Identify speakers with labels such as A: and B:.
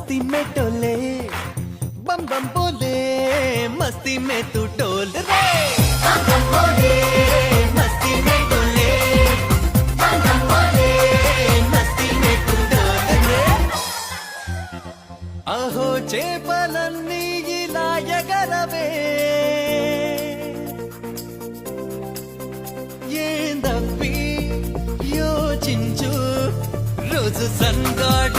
A: मस्ती में टोले बम बम बोले मस्ती में तू टोल रे बम बम बोले मस्ती में टोले बम बम बोले मस्ती में तू टोल रे अहो చేపలన్నీ ఇలా ఎగరవే ఏందప్పి యోచించు రోజు సన్గాడ్